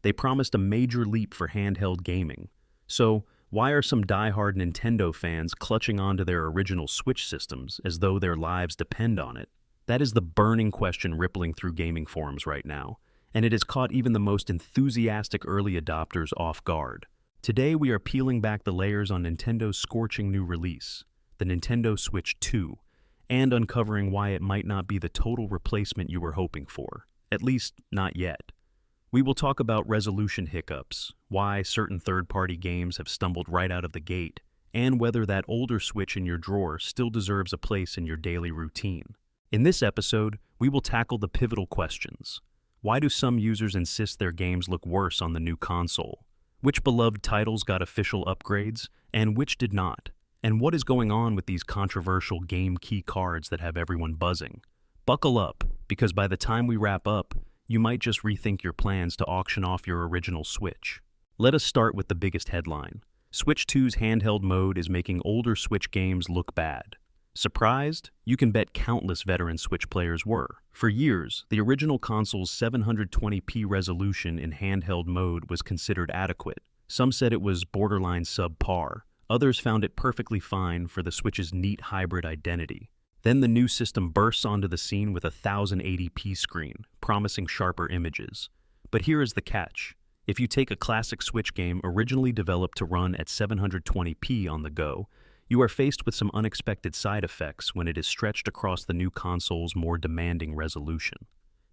They promised a major leap for handheld gaming. So, why are some diehard Nintendo fans clutching onto their original Switch systems as though their lives depend on it? That is the burning question rippling through gaming forums right now, and it has caught even the most enthusiastic early adopters off guard. Today we are peeling back the layers on Nintendo's scorching new release, the Nintendo Switch 2, and uncovering why it might not be the total replacement you were hoping for, at least not yet. We will talk about resolution hiccups, why certain third-party games have stumbled right out of the gate, and whether that older Switch in your drawer still deserves a place in your daily routine. In this episode, we will tackle the pivotal questions. Why do some users insist their games look worse on the new console? Which beloved titles got official upgrades, and which did not? And what is going on with these controversial game key cards that have everyone buzzing? Buckle up, because by the time we wrap up, you might just rethink your plans to auction off your original Switch. Let us start with the biggest headline. Switch 2's handheld mode is making older Switch games look bad. Surprised? You can bet countless veteran Switch players were. For years, the original console's 720p resolution in handheld mode was considered adequate. Some said it was borderline subpar. Others found it perfectly fine for the Switch's neat hybrid identity. Then the new system bursts onto the scene with a 1080p screen, promising sharper images. But here is the catch. If you take a classic Switch game originally developed to run at 720p on the go, you are faced with some unexpected side effects when it is stretched across the new console's more demanding resolution.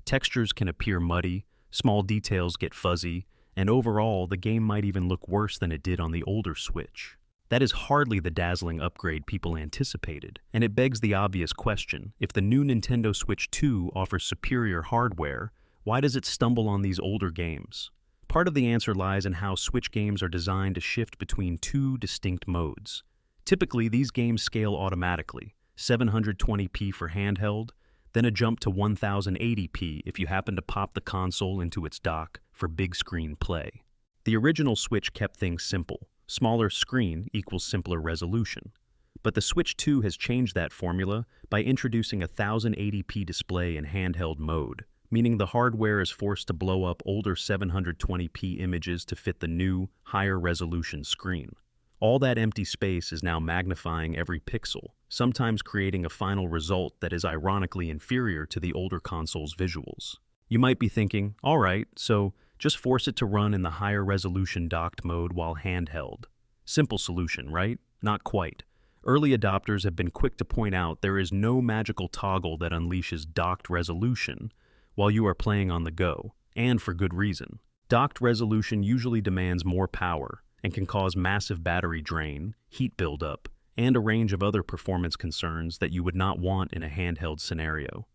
Textures can appear muddy, small details get fuzzy, and overall, the game might even look worse than it did on the older Switch. That is hardly the dazzling upgrade people anticipated, and it begs the obvious question: if the new Nintendo Switch 2 offers superior hardware, why does it stumble on these older games? Part of the answer lies in how Switch games are designed to shift between two distinct modes. Typically, these games scale automatically, 720p for handheld, then a jump to 1080p if you happen to pop the console into its dock for big screen play. The original Switch kept things simple. Smaller screen equals simpler resolution. But the Switch 2 has changed that formula by introducing a 1080p display in handheld mode, meaning the hardware is forced to blow up older 720p images to fit the new, higher resolution screen. All that empty space is now magnifying every pixel, sometimes creating a final result that is ironically inferior to the older console's visuals. You might be thinking, all right, so just force it to run in the higher resolution docked mode while handheld. Simple solution, right? Not quite. Early adopters have been quick to point out there is no magical toggle that unleashes docked resolution while you are playing on the go, and for good reason. Docked resolution usually demands more power and can cause massive battery drain, heat buildup, and a range of other performance concerns that you would not want in a handheld scenario.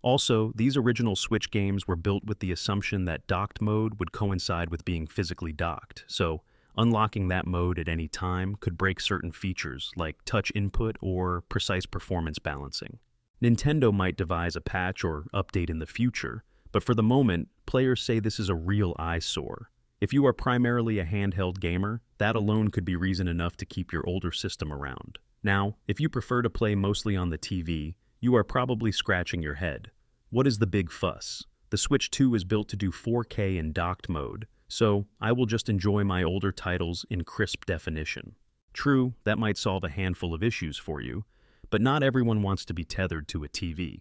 Also, these original Switch games were built with the assumption that docked mode would coincide with being physically docked, so unlocking that mode at any time could break certain features like touch input or precise performance balancing. Nintendo might devise a patch or update in the future, but for the moment, players say this is a real eyesore. If you are primarily a handheld gamer, that alone could be reason enough to keep your older system around. Now, if you prefer to play mostly on the TV, you are probably scratching your head. What is the big fuss? The Switch 2 is built to do 4K in docked mode, so I will just enjoy my older titles in crisp definition. True, that might solve a handful of issues for you, but not everyone wants to be tethered to a TV.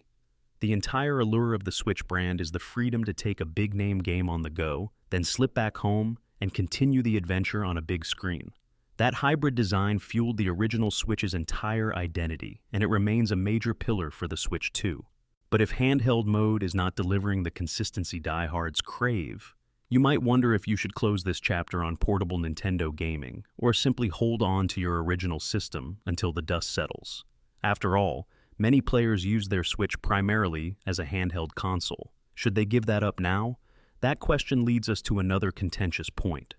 The entire allure of the Switch brand is the freedom to take a big-name game on the go, then slip back home and continue the adventure on a big screen. That hybrid design fueled the original Switch's entire identity, and it remains a major pillar for the Switch 2. But if handheld mode is not delivering the consistency diehards crave, you might wonder if you should close this chapter on portable Nintendo gaming, or simply hold on to your original system until the dust settles. After all, many players use their Switch primarily as a handheld console. Should they give that up now? That question leads us to another contentious point: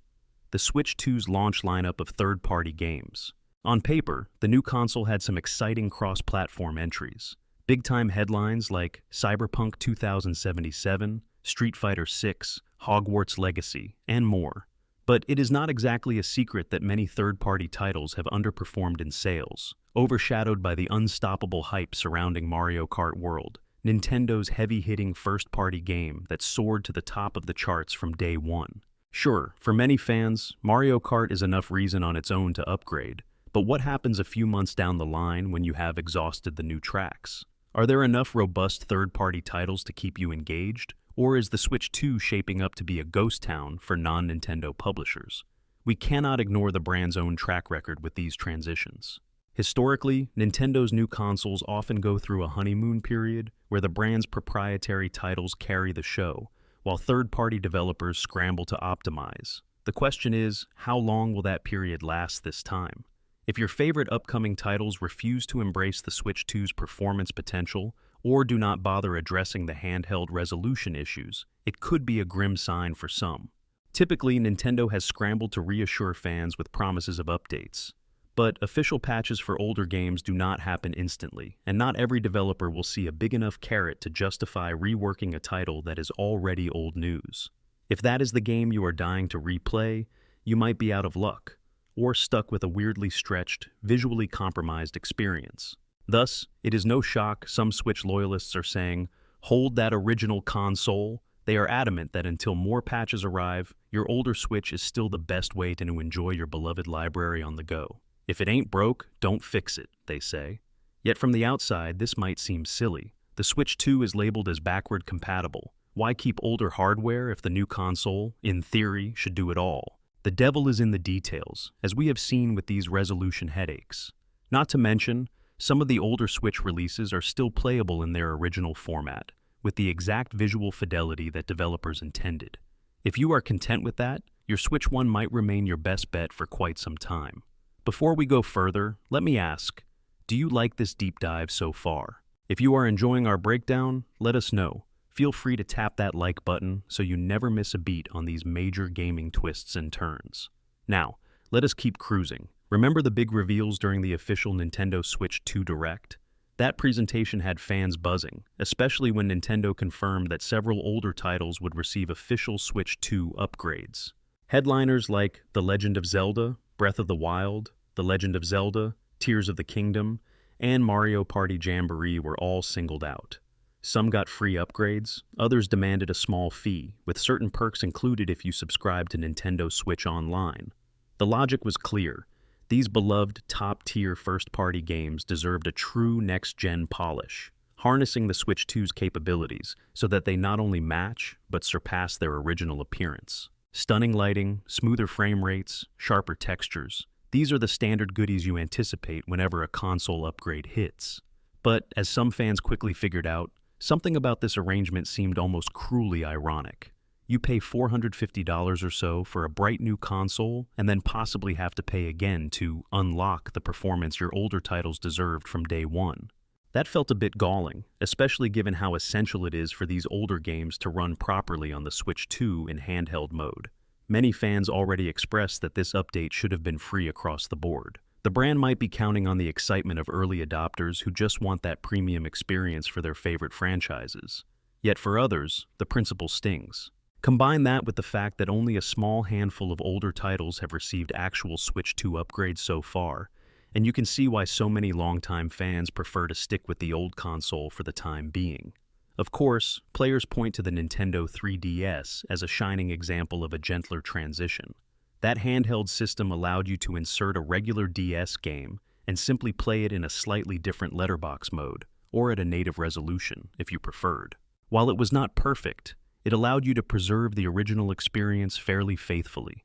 the Switch 2's launch lineup of third-party games. On paper, the new console had some exciting cross-platform entries. Big-time headlines like Cyberpunk 2077, Street Fighter VI, Hogwarts Legacy, and more. But it is not exactly a secret that many third-party titles have underperformed in sales, overshadowed by the unstoppable hype surrounding Mario Kart World, Nintendo's heavy-hitting first-party game that soared to the top of the charts from day one. Sure, for many fans, Mario Kart is enough reason on its own to upgrade, but what happens a few months down the line when you have exhausted the new tracks? Are there enough robust third-party titles to keep you engaged, or is the Switch 2 shaping up to be a ghost town for non-Nintendo publishers? We cannot ignore the brand's own track record with these transitions. Historically, Nintendo's new consoles often go through a honeymoon period where the brand's proprietary titles carry the show, while third-party developers scramble to optimize. The question is, how long will that period last this time? If your favorite upcoming titles refuse to embrace the Switch 2's performance potential or do not bother addressing the handheld resolution issues, it could be a grim sign for some. Typically, Nintendo has scrambled to reassure fans with promises of updates. But official patches for older games do not happen instantly, and not every developer will see a big enough carrot to justify reworking a title that is already old news. If that is the game you are dying to replay, you might be out of luck, or stuck with a weirdly stretched, visually compromised experience. Thus, it is no shock some Switch loyalists are saying, "Hold that original console." They are adamant that until more patches arrive, your older Switch is still the best way to enjoy your beloved library on the go. If it ain't broke, don't fix it, they say. Yet from the outside, this might seem silly. The Switch 2 is labeled as backward compatible. Why keep older hardware if the new console, in theory, should do it all? The devil is in the details, as we have seen with these resolution headaches. Not to mention, some of the older Switch releases are still playable in their original format, with the exact visual fidelity that developers intended. If you are content with that, your Switch 1 might remain your best bet for quite some time. Before we go further, let me ask, do you like this deep dive so far? If you are enjoying our breakdown, let us know. Feel free to tap that like button so you never miss a beat on these major gaming twists and turns. Now, let us keep cruising. Remember the big reveals during the official Nintendo Switch 2 Direct? That presentation had fans buzzing, especially when Nintendo confirmed that several older titles would receive official Switch 2 upgrades. Headliners like The Legend of Zelda, Breath of the Wild, The Legend of Zelda, Tears of the Kingdom, and Mario Party Jamboree were all singled out. Some got free upgrades, others demanded a small fee, with certain perks included if you subscribe to Nintendo Switch Online. The logic was clear. These beloved top-tier first-party games deserved a true next-gen polish, harnessing the Switch 2's capabilities so that they not only match, but surpass their original appearance. Stunning lighting, smoother frame rates, sharper textures. These are the standard goodies you anticipate whenever a console upgrade hits. But, as some fans quickly figured out, something about this arrangement seemed almost cruelly ironic. You pay $450 or so for a bright new console, and then possibly have to pay again to unlock the performance your older titles deserved from day one. That felt a bit galling, especially given how essential it is for these older games to run properly on the Switch 2 in handheld mode. Many fans already expressed that this update should have been free across the board. The brand might be counting on the excitement of early adopters who just want that premium experience for their favorite franchises. Yet for others, the principle stings. Combine that with the fact that only a small handful of older titles have received actual Switch 2 upgrades so far, and you can see why so many longtime fans prefer to stick with the old console for the time being. Of course, players point to the Nintendo 3DS as a shining example of a gentler transition. That handheld system allowed you to insert a regular DS game and simply play it in a slightly different letterbox mode, or at a native resolution, if you preferred. While it was not perfect, it allowed you to preserve the original experience fairly faithfully.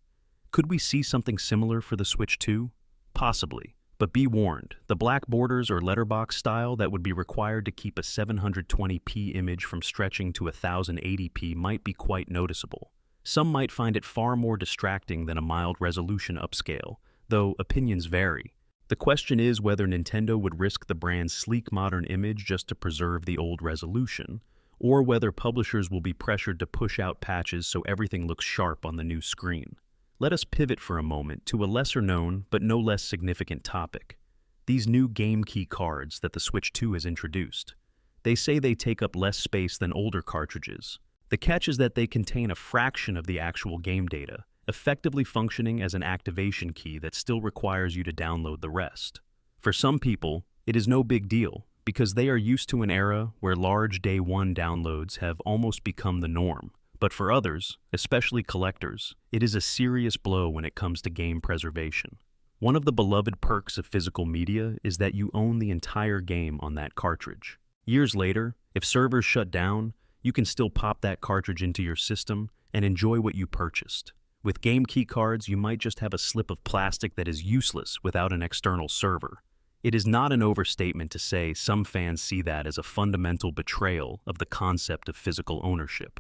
Could we see something similar for the Switch 2? Possibly. But be warned, the black borders or letterbox style that would be required to keep a 720p image from stretching to 1080p might be quite noticeable. Some might find it far more distracting than a mild resolution upscale, though opinions vary. The question is whether Nintendo would risk the brand's sleek modern image just to preserve the old resolution, or whether publishers will be pressured to push out patches so everything looks sharp on the new screen. Let us pivot for a moment to a lesser-known but no less significant topic. These new game key cards that the Switch 2 has introduced. They say they take up less space than older cartridges. The catch is that they contain a fraction of the actual game data, effectively functioning as an activation key that still requires you to download the rest. For some people, it is no big deal, because they are used to an era where large day one downloads have almost become the norm. but for others, especially collectors, it is a serious blow when it comes to game preservation. One of the beloved perks of physical media is that you own the entire game on that cartridge. Years later, if servers shut down, you can still pop that cartridge into your system and enjoy what you purchased. With game key cards, you might just have a slip of plastic that is useless without an external server. It is not an overstatement to say some fans see that as a fundamental betrayal of the concept of physical ownership.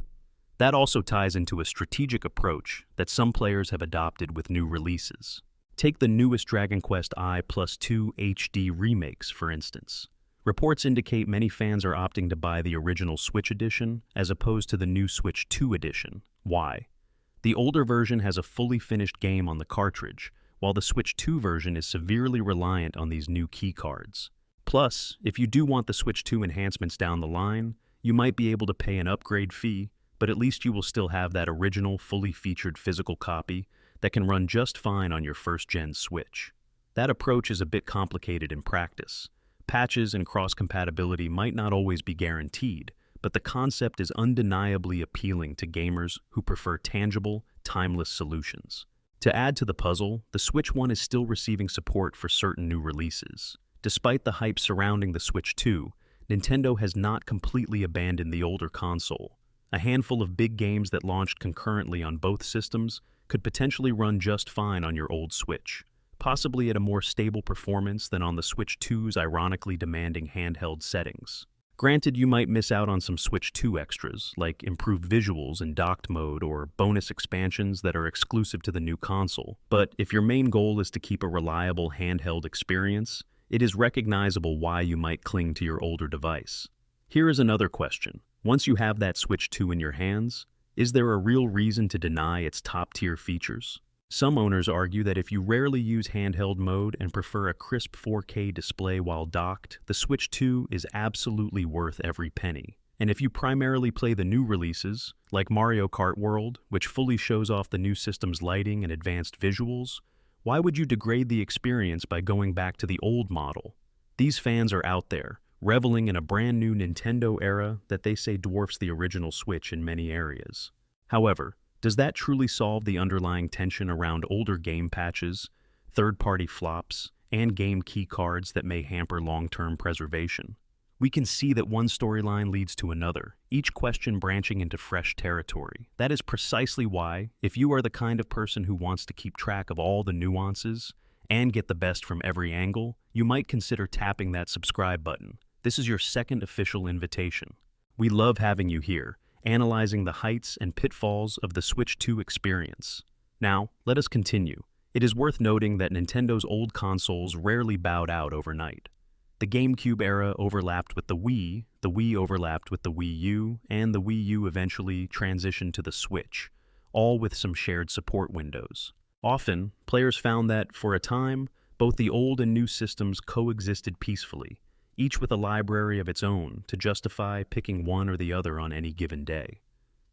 That also ties into a strategic approach that some players have adopted with new releases. Take the newest Dragon Quest I+2 HD remakes, for instance. Reports indicate many fans are opting to buy the original Switch edition as opposed to the new Switch 2 edition. Why? The older version has a fully finished game on the cartridge, while the Switch 2 version is severely reliant on these new key cards. Plus, if you do want the Switch 2 enhancements down the line, you might be able to pay an upgrade fee, but at least you will still have that original, fully featured physical copy that can run just fine on your first-gen Switch. That approach is a bit complicated in practice. Patches and cross-compatibility might not always be guaranteed, but the concept is undeniably appealing to gamers who prefer tangible, timeless solutions. To add to the puzzle, the Switch 1 is still receiving support for certain new releases. Despite the hype surrounding the Switch 2, Nintendo has not completely abandoned the older console. A handful of big games that launched concurrently on both systems could potentially run just fine on your old Switch, possibly at a more stable performance than on the Switch 2's ironically demanding handheld settings. Granted, you might miss out on some Switch 2 extras, like improved visuals in docked mode or bonus expansions that are exclusive to the new console, but if your main goal is to keep a reliable handheld experience, it is recognizable why you might cling to your older device. Here is another question. Once you have that Switch 2 in your hands, is there a real reason to deny its top-tier features? Some owners argue that if you rarely use handheld mode and prefer a crisp 4K display while docked, the Switch 2 is absolutely worth every penny. And if you primarily play the new releases, like Mario Kart World, which fully shows off the new system's lighting and advanced visuals, why would you degrade the experience by going back to the old model? These fans are out there, reveling in a brand new Nintendo era that they say dwarfs the original Switch in many areas. However, does that truly solve the underlying tension around older game patches, third-party flops, and game key cards that may hamper long-term preservation? We can see that one storyline leads to another, each question branching into fresh territory. That is precisely why, if you are the kind of person who wants to keep track of all the nuances and get the best from every angle, you might consider tapping that subscribe button. This is your second official invitation. We love having you here, analyzing the heights and pitfalls of the Switch 2 experience. Now, let us continue. It is worth noting that Nintendo's old consoles rarely bowed out overnight. The GameCube era overlapped with the Wii overlapped with the Wii U, and the Wii U eventually transitioned to the Switch, all with some shared support windows. Often, players found that, for a time, both the old and new systems coexisted peacefully, each with a library of its own to justify picking one or the other on any given day.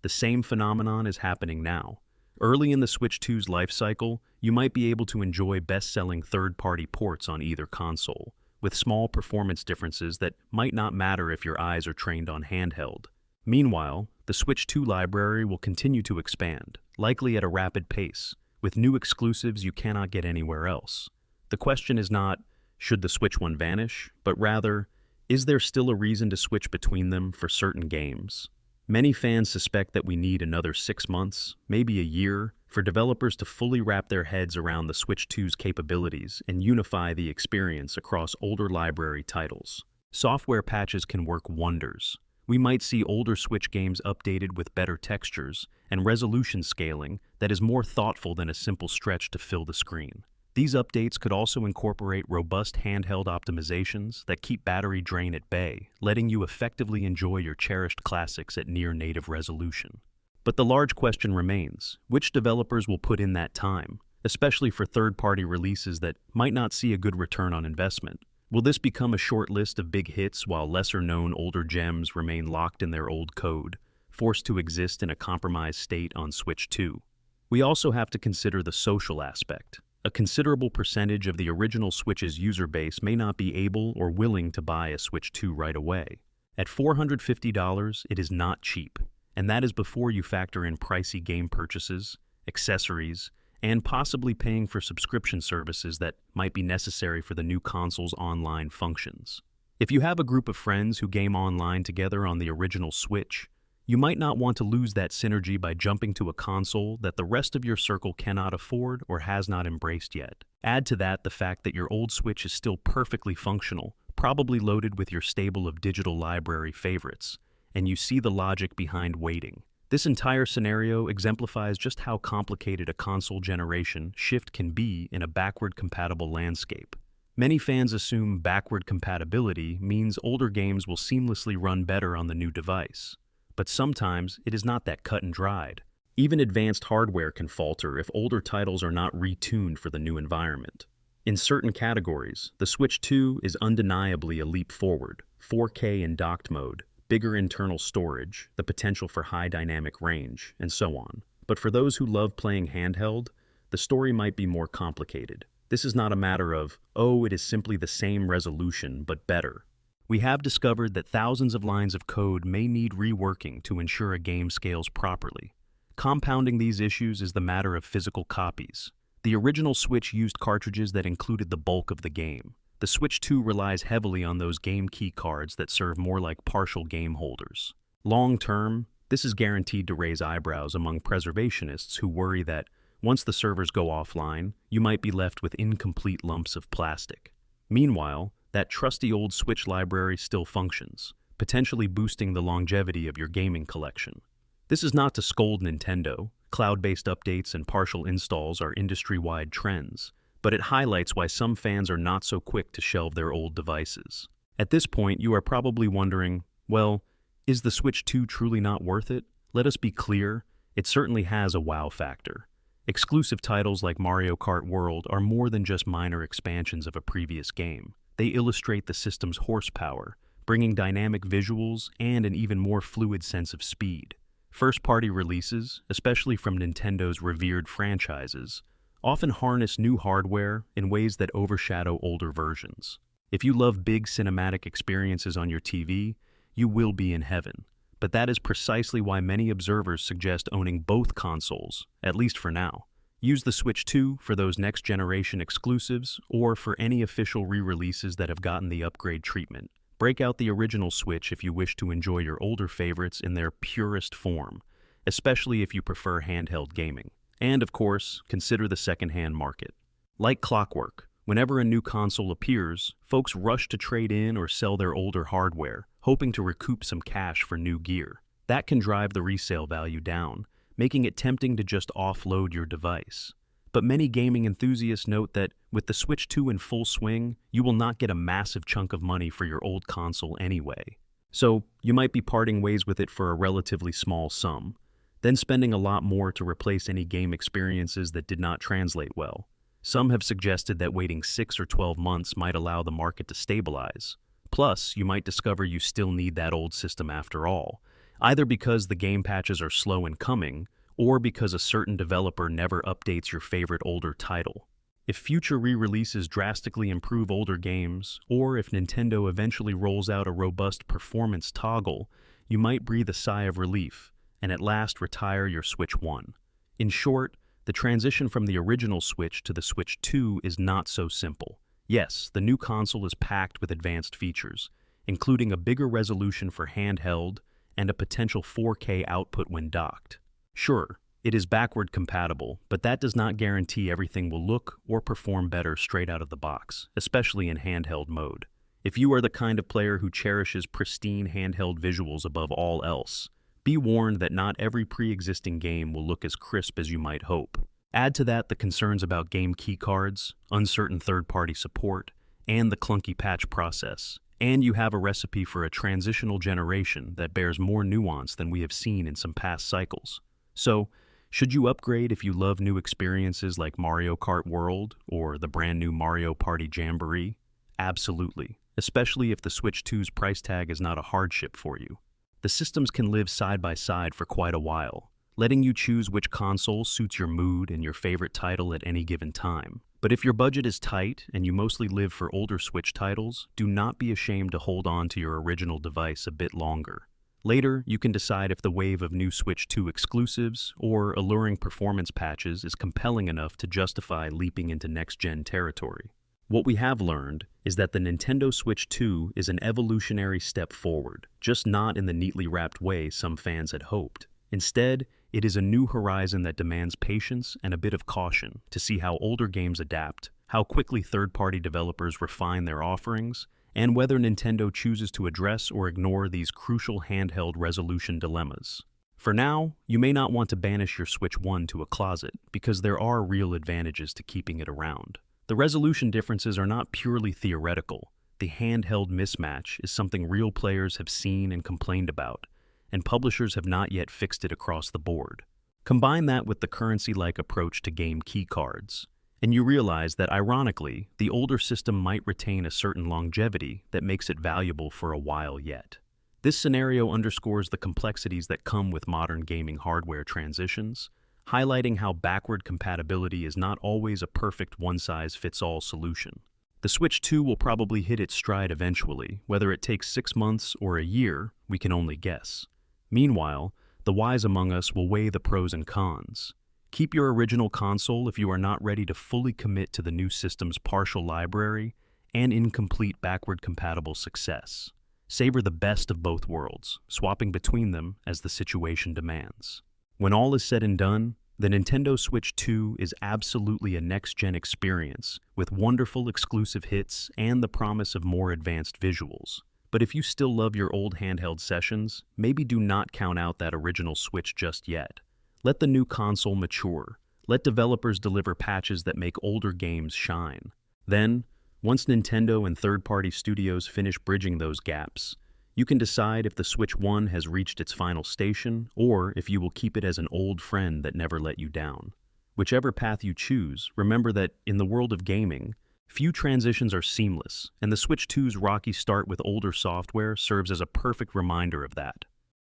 The same phenomenon is happening now. Early in the Switch 2's life cycle, you might be able to enjoy best-selling third-party ports on either console, with small performance differences that might not matter if your eyes are trained on handheld. Meanwhile, the Switch 2 library will continue to expand, likely at a rapid pace, with new exclusives you cannot get anywhere else. The question is not, should the Switch 1 vanish, but rather, is there still a reason to switch between them for certain games? Many fans suspect that we need another 6 months, maybe a year, for developers to fully wrap their heads around the Switch 2's capabilities and unify the experience across older library titles. Software patches can work wonders. We might see older Switch games updated with better textures and resolution scaling that is more thoughtful than a simple stretch to fill the screen. These updates could also incorporate robust handheld optimizations that keep battery drain at bay, letting you effectively enjoy your cherished classics at near-native resolution. But the large question remains, which developers will put in that time, especially for third-party releases that might not see a good return on investment? Will this become a short list of big hits while lesser-known older gems remain locked in their old code, forced to exist in a compromised state on Switch 2? We also have to consider the social aspect. A considerable percentage of the original Switch's user base may not be able or willing to buy a Switch 2 right away. At $450, it is not cheap, And that is before you factor in pricey game purchases, accessories, and possibly paying for subscription services that might be necessary for the new console's online functions. If you have a group of friends who game online together on the original Switch, you might not want to lose that synergy by jumping to a console that the rest of your circle cannot afford or has not embraced yet. Add to that the fact that your old Switch is still perfectly functional, probably loaded with your stable of digital library favorites, and you see the logic behind waiting. This entire scenario exemplifies just how complicated a console generation shift can be in a backward-compatible landscape. Many fans assume backward compatibility means older games will seamlessly run better on the new device. But sometimes it is not that cut and dried. Even advanced hardware can falter if older titles are not retuned for the new environment. In certain categories, the Switch 2 is undeniably a leap forward: 4K in docked mode, bigger internal storage, the potential for high dynamic range, and so on. But for those who love playing handheld, the story might be more complicated. This is not a matter of, oh, it is simply the same resolution, but better. We have discovered that thousands of lines of code may need reworking to ensure a game scales properly. Compounding these issues is the matter of physical copies. The original Switch used cartridges that included the bulk of the game. The Switch 2 relies heavily on those game key cards that serve more like partial game holders. Long term, this is guaranteed to raise eyebrows among preservationists who worry that once the servers go offline, you might be left with incomplete lumps of plastic. Meanwhile, that trusty old Switch library still functions, potentially boosting the longevity of your gaming collection. This is not to scold Nintendo. Cloud-based updates and partial installs are industry-wide trends, but it highlights why some fans are not so quick to shelve their old devices. At this point, you are probably wondering, well, is the Switch 2 truly not worth it? Let us be clear, it certainly has a wow factor. Exclusive titles like Mario Kart World are more than just minor expansions of a previous game. They illustrate the system's horsepower, bringing dynamic visuals and an even more fluid sense of speed. First-party releases, especially from Nintendo's revered franchises, often harness new hardware in ways that overshadow older versions. If you love big cinematic experiences on your TV, you will be in heaven. But that is precisely why many observers suggest owning both consoles, at least for now. Use the Switch 2 for those next-generation exclusives or for any official re-releases that have gotten the upgrade treatment. Break out the original Switch if you wish to enjoy your older favorites in their purest form, especially if you prefer handheld gaming. And, of course, consider the second-hand market. Like clockwork, whenever a new console appears, folks rush to trade in or sell their older hardware, hoping to recoup some cash for new gear. That can drive the resale value down, making it tempting to just offload your device. But many gaming enthusiasts note that with the Switch 2 in full swing, you will not get a massive chunk of money for your old console anyway. So you might be parting ways with it for a relatively small sum, then spending a lot more to replace any game experiences that did not translate well. Some have suggested that waiting 6 or 12 months might allow the market to stabilize. Plus, you might discover you still need that old system after all, either because the game patches are slow in coming, or because a certain developer never updates your favorite older title. If future re-releases drastically improve older games, or if Nintendo eventually rolls out a robust performance toggle, you might breathe a sigh of relief, and at last retire your Switch 1. In short, the transition from the original Switch to the Switch 2 is not so simple. Yes, the new console is packed with advanced features, including a bigger resolution for handheld and a potential 4K output when docked. Sure, it is backward compatible, but that does not guarantee everything will look or perform better straight out of the box, especially in handheld mode. If you are the kind of player who cherishes pristine handheld visuals above all else, be warned that not every pre-existing game will look as crisp as you might hope. Add to that the concerns about game keycards, uncertain third-party support, and the clunky patch process, and you have a recipe for a transitional generation that bears more nuance than we have seen in some past cycles. So, should you upgrade if you love new experiences like Mario Kart World or the brand new Mario Party Jamboree? Absolutely, especially if the Switch 2's price tag is not a hardship for you. The systems can live side by side for quite a while, letting you choose which console suits your mood and your favorite title at any given time. But if your budget is tight and you mostly live for older Switch titles, do not be ashamed to hold on to your original device a bit longer. Later, you can decide if the wave of new Switch 2 exclusives or alluring performance patches is compelling enough to justify leaping into next-gen territory. What we have learned is that the Nintendo Switch 2 is an evolutionary step forward, just not in the neatly wrapped way some fans had hoped. Instead, it is a new horizon that demands patience and a bit of caution to see how older games adapt, how quickly third-party developers refine their offerings, and whether Nintendo chooses to address or ignore these crucial handheld resolution dilemmas. For now, you may not want to banish your Switch 1 to a closet, because there are real advantages to keeping it around. The resolution differences are not purely theoretical. The handheld mismatch is something real players have seen and complained about, and publishers have not yet fixed it across the board. Combine that with the currency-like approach to game keycards, and you realize that, ironically, the older system might retain a certain longevity that makes it valuable for a while yet. This scenario underscores the complexities that come with modern gaming hardware transitions, highlighting how backward compatibility is not always a perfect one-size-fits-all solution. The Switch 2 will probably hit its stride eventually. Whether it takes 6 months or a year, we can only guess. Meanwhile, the wise among us will weigh the pros and cons. Keep your original console if you are not ready to fully commit to the new system's partial library and incomplete backward-compatible success. Savor the best of both worlds, swapping between them as the situation demands. When all is said and done, the Nintendo Switch 2 is absolutely a next-gen experience with wonderful exclusive hits and the promise of more advanced visuals. But if you still love your old handheld sessions, maybe do not count out that original Switch just yet. Let the new console mature. Let developers deliver patches that make older games shine. Then, once Nintendo and third-party studios finish bridging those gaps, you can decide if the Switch 1 has reached its final station or if you will keep it as an old friend that never let you down. Whichever path you choose, remember that, in the world of gaming, few transitions are seamless, and the Switch 2's rocky start with older software serves as a perfect reminder of that.